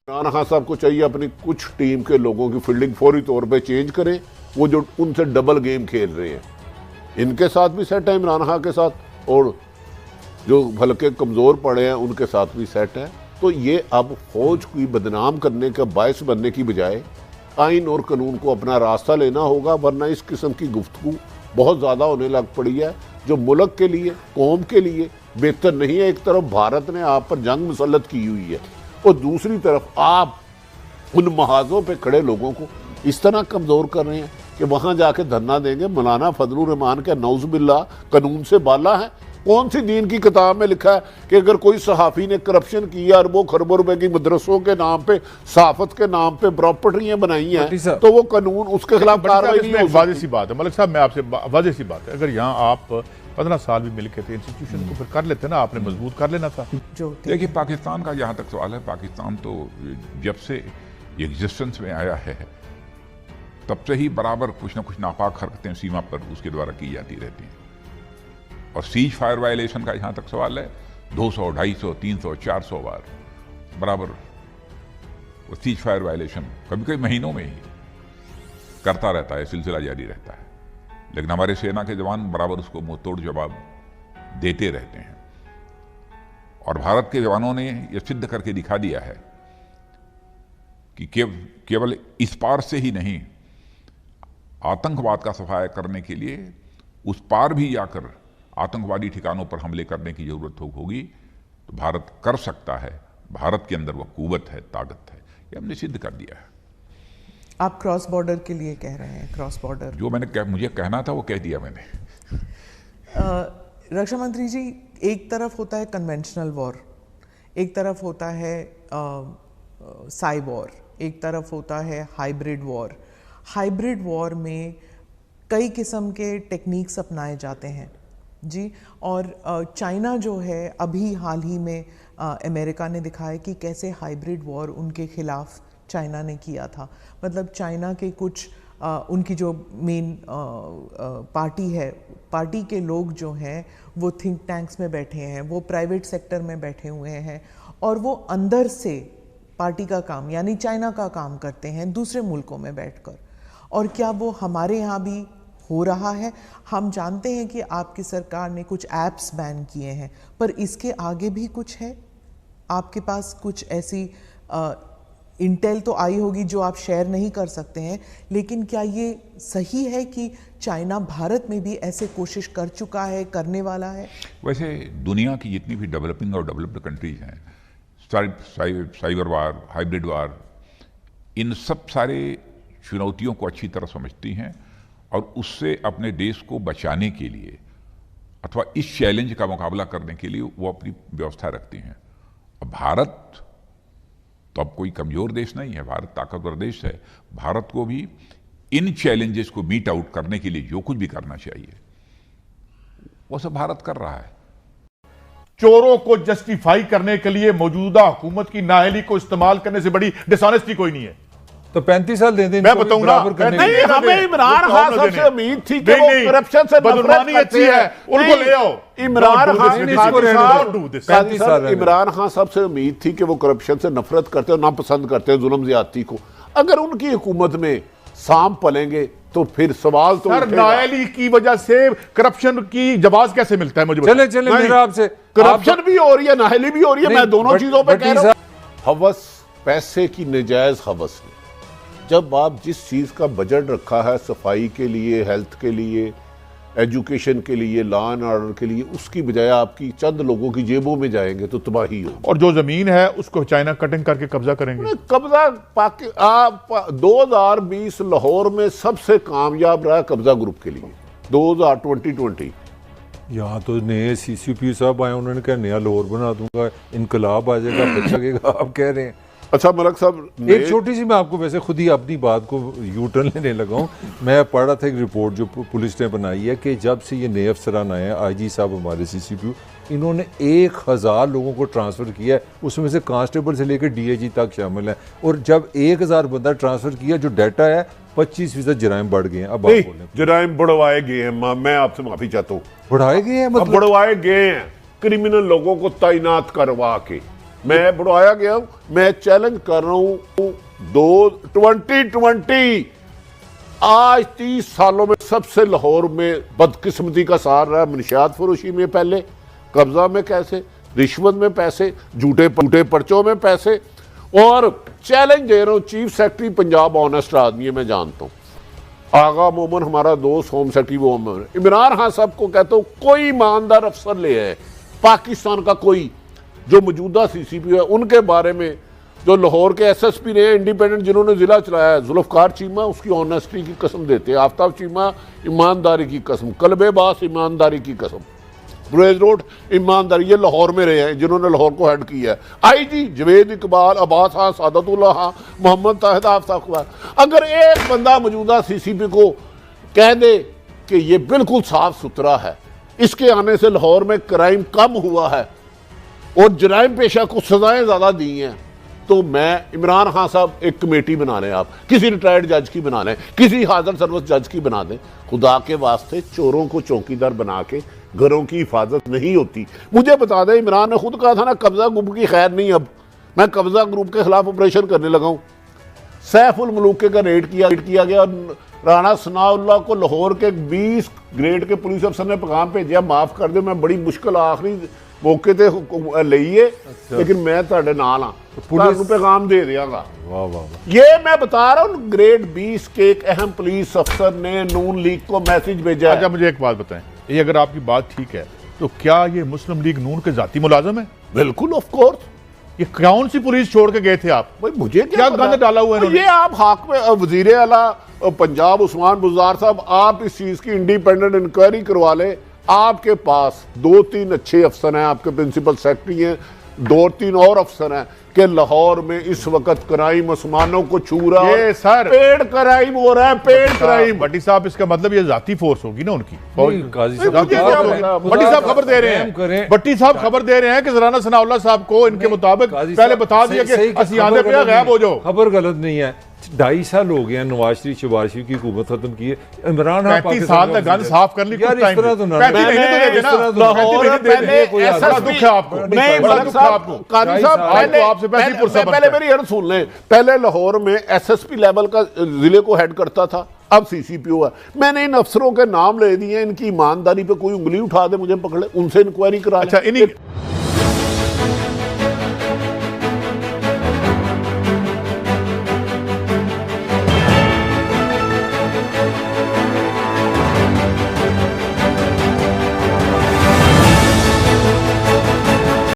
इमरान खान साहब को चाहिए अपनी कुछ टीम के लोगों की फील्डिंग फौरी तौर पे चेंज करें, वो जो उनसे डबल गेम खेल रहे हैं। इनके साथ भी सेट है इमरान खान के साथ, और जो हल्के कमज़ोर पड़े हैं उनके साथ भी सेट है। तो ये अब फौज की बदनाम करने का बायस बनने की बजाय आइन और कानून को अपना रास्ता लेना होगा, वरना इस किस्म की गुफ्तगू बहुत ज़्यादा होने लग पड़ी है जो मुल्क के लिए, कौम के लिए बेहतर नहीं है। एक तरफ भारत ने आप पर जंग मुसल्लत की हुई है और दूसरी तरफ आप उन महाजों पे खड़े लोगों को इस तरह कमज़ोर कर रहे हैं कि वहाँ जाके धरना देंगे। मौलाना फजलुर रहमान के नौज़ बिल्लाह कानून से बाला है। कौन सी दीन की किताब में लिखा है कि अगर कोई सहाफ़ी ने करप्शन किया और वो खरबों रुपए की मदरसों के नाम पे, सहाफत के नाम पे प्रॉपर्टियां बनाई हैं, तो वो कानून उसके खिलाफ कार्रवाई नहीं हो सकती। वाज़ेह सी बात है मलिक साहब, मैं आपसे वाज़ेह सी बात है, अगर यहाँ आप 15 साल भी मिल के थे इंस्टीट्यूशन को फिर कर लेते ना, आपने मजबूत कर लेना था। देखिए, पाकिस्तान का जहाँ तक सवाल है, पाकिस्तान तो जब से एग्जिस्टेंस में आया है तब से ही बराबर कुछ ना कुछ नापाक हरकतें सीमा पर उसके द्वारा की जाती रहती हैं। और सीज फायर वायलेशन का जहाँ तक सवाल है, 200, 250, 300, 400 बार बराबर वो सीज फायर वायलेशन कभी कभी महीनों में ही करता रहता है, सिलसिला जारी रहता है। लेकिन हमारे सेना के जवान बराबर उसको मुंह तोड़ जवाब देते रहते हैं। और भारत के जवानों ने यह सिद्ध करके दिखा दिया है कि केवल इस पार से ही नहीं, आतंकवाद का सफाया करने के लिए उस पार भी जाकर आतंकवादी ठिकानों पर हमले करने की जरूरत होगी तो भारत कर सकता है। भारत के अंदर वह कुव्वत है, ताकत है, ये हमने सिद्ध कर दिया है। आप क्रॉस बॉर्डर के लिए कह रहे हैं, क्रॉस बॉर्डर जो मुझे कहना था वो कह दिया मैंने। रक्षा मंत्री जी, एक तरफ होता है कन्वेंशनल वॉर, एक तरफ होता है साई वॉर, एक तरफ होता है हाइब्रिड वॉर। हाइब्रिड वॉर में कई किस्म के टेक्निक्स अपनाए जाते हैं जी। और चाइना जो है, अभी हाल ही में अमेरिका ने दिखाया कि कैसे हाइब्रिड वॉर उनके खिलाफ चाइना ने किया था। मतलब चाइना के कुछ उनकी जो मेन पार्टी है, पार्टी के लोग जो हैं वो थिंक टैंक्स में बैठे हैं, वो प्राइवेट सेक्टर में बैठे हुए हैं और वो अंदर से पार्टी का काम यानी चाइना का काम करते हैं दूसरे मुल्कों में बैठकर। और क्या वो हमारे यहाँ भी हो रहा है? हम जानते हैं कि आपकी सरकार ने कुछ ऐप्स बैन किए हैं, पर इसके आगे भी कुछ है? आपके पास कुछ ऐसी इंटेल तो आई होगी जो आप शेयर नहीं कर सकते हैं, लेकिन क्या ये सही है कि चाइना भारत में भी ऐसे कोशिश कर चुका है, करने वाला है? वैसे दुनिया की जितनी भी डेवलपिंग और डेवलप्ड कंट्रीज हैं, साइबर वार, हाइब्रिड वार, इन सब सारे चुनौतियों को अच्छी तरह समझती हैं और उससे अपने देश को बचाने के लिए अथवा इस चैलेंज का मुकाबला करने के लिए वो अपनी व्यवस्था रखती हैं। अब भारत तो अब कोई कमज़ोर देश नहीं है, भारत ताकतवर देश है। भारत को भी इन चैलेंजेस को मीट आउट करने के लिए जो कुछ भी करना चाहिए वो सब भारत कर रहा है। चोरों को जस्टिफाई करने के लिए मौजूदा हुकूमत की नाअहली को इस्तेमाल करने से बड़ी डिसऑनेस्टी कोई नहीं है। तो 35 साल दे दें, मैं बताऊंगा। नहीं, हमें इमरान खान साहब से उम्मीद थी कि वो करप्शन से बदनामी अच्छी है, उनको ले आओ। इमरान खान साहब से उम्मीद थी कि वो करप्शन से नफरत करते हैं, नापसंद करते हैं जुल्म ज्यादती को। अगर उनकी हुकूमत में सांप पलेंगे तो फिर सवाल तो नाअहली की वजह से करप्शन की जवाब कैसे मिलता है? मुझे चले मेरा आपसे करप्शन भी हो रही है, नाअहली भी हो रही है। मैं दोनों चीजों पे कह रहा हूं। हवस, पैसे की नजायज हवस में जब आप जिस चीज का बजट रखा है सफाई के लिए, हेल्थ के लिए, एजुकेशन के लिए, लॉ एंड ऑर्डर के लिए, उसकी बजाय आपकी चंद लोगों की जेबों में जाएंगे तो तबाही हो। और जो जमीन है उसको चाइना कटिंग करके कब्जा करेंगे। कब्जा 2020 लाहौर में सबसे कामयाब रहा कब्जा ग्रुप के लिए 2020। यहाँ तो नए CCP साहब आए, उन्होंने कहा नया लाहौर बना दूंगा, इनकलाब आ जाएगा, बच लगेगा। आप कह रहे हैं। अच्छा मलिक साहब, एक छोटी सी, मैं आपको वैसे खुद ही अपनी बात को यू टर्न लेने लगा हूँ। मैं पढ़ रहा था एक रिपोर्ट जो पुलिस ने बनाई है कि जब से ये नए अफसरान आए हैं, IG साहब हमारे CCP, इन्होंने 1000 लोगों को ट्रांसफ़र किया है, उसमें से कांस्टेबल से लेकर DIG तक शामिल है। और जब 1000 बंदा ट्रांसफ़र किया, जो डाटा है 25% जराइम बढ़ गए हैं। अब आप बोलें, जराइम बढ़वाए गए हैं। मैं आपसे माफी चाहता हूँ, बढ़ाए गए हैं, मतलब बढ़वाए गए हैं। क्रिमिनल लोगों को तैनात करवा के मैं बुढ़ाया गया हूं, मैं चैलेंज कर रहा हूं 2020 आज 30 सालों में सबसे लाहौर में बदकिस्मती का सार रहा है। मनशियात फरोशी में पहले, कब्जा में कैसे, रिश्वत में पैसे, झूठे पर्चों में पैसे। और चैलेंज दे रहा हूं, चीफ सेक्रेटरी पंजाब ऑनेस्ट आदमी है, मैं जानता हूं, आगा मोमन हमारा दोस्त, होम सेक्रेटरी वो इमरान खान साहब को कहता हूं कोई ईमानदार अफसर ले आए पाकिस्तान का, कोई जो मौजूदा CCP है, उनके बारे में जो लाहौर के SSP रहे इंडिपेंडेंट, जिन्होंने जिला चलाया, जुल्फकार चीमा उसकी ऑनेस्टी की कसम देते हैं, आफ्ताब चीमा ईमानदारी की कसम, कल्बे बास ईमानदारी की कसम, ब्रेज रोड ईमानदारी, ये लाहौर में रहे हैं जिन्होंने लाहौर को हेड किया है। IG जवेद इकबाल, अब्बास खान, सादतुल्लाह खान, मोहम्मद ताहिद, आफ्ताब। अगर एक बंदा मौजूदा CCP को कह दे कि ये बिल्कुल साफ सुथरा है, इसके आने से लाहौर में क्राइम कम हुआ है और जराइम पेशा को सजाएं ज्यादा दी हैं, तो मैं इमरान खान साहब एक कमेटी बना लें, आप किसी रिटायर्ड जज की बना लें, किसी हाजिर सर्विस जज की बना दें। खुदा के वास्ते चोरों को चौकीदार बना के घरों की हिफाजत नहीं होती। मुझे बता दें, इमरान ने खुद कहा था ना कब्जा ग्रुप की खैर नहीं, अब मैं कब्जा ग्रुप के खिलाफ ऑपरेशन करने लगा हूं। सैफुल मलूके का रेड किया गया और राणा सनाउल्लाह को लाहौर के 20 ग्रेड के पुलिस अफसर ने पैगाम भेजा, माफ कर दो, मैं बड़ी मुश्किल आखिरी मौके ते लईए, लेकिन मैं ਤੁਹਾਡੇ ਨਾਲ हाँ, ਤੁਹਾਨੂੰ पैगाम दे देगा। वाह वाह, ये मैं बता रहा हूँ, ग्रेड 20 के एक अहम पुलिस अफसर ने नून लीग को मैसेज भेजा है। अच्छा मुझे एक बात बताएं, ये अगर आपकी बात ठीक है तो क्या ये मुस्लिम लीग नून के जाती मुलाजम है? बिल्कुल, ऑफ कोर्स। ये कौन सी पुलिस छोड़ के गए थे आप? भाई मुझे क्या गंद डाला हुआ है? ये आप हाक में वजीर आला पंजाब उस्मान बुज़दार साहब, आप इस चीज की इंडिपेंडेंट इंक्वायरी करवा ले। आपके पास 2-3 अच्छे अफसर हैं, आपके प्रिंसिपल सेक्रेटरी हैं, 2-3 और अफसर हैं कि लाहौर में इस वक्त क्राइम आसमानों को छू रहा है। ये सर पेड क्राइम हो रहा है, पेड क्राइम। भट्टी साहब, इसका मतलब ये जाती फोर्स होगी ना उनकी? काजी मुझे साहब क्या पता? भट्टी साहब खबर दे रहे हैं, भट्टी साहब खबर दे रहे हैं कि राणा सनाउल्लाह साहब को इनके मुताबिक पहले बता दिया कि असियादे पे गायब हो जाओ। खबर गलत नहीं है। 2.5 साल हो गए नवाज शरीफ शहबाज शरीफ की हुकूमत खत्म की है, इमरान 35 साल तक गंद साफ कर ली। यार इस तरह तो ना, दुख है आपको, पहले मेरी अर्ज सुन लें। पहले लाहौर में SSP लेवल का जिले को हेड करता था, अब CCP हुआ। मैंने इन अफसरों के नाम ले दिए, इनकी ईमानदारी पे कोई उंगली उठा दे मुझे पकड़े, उनसे इंक्वायरी करा। अच्छा, इन्हीं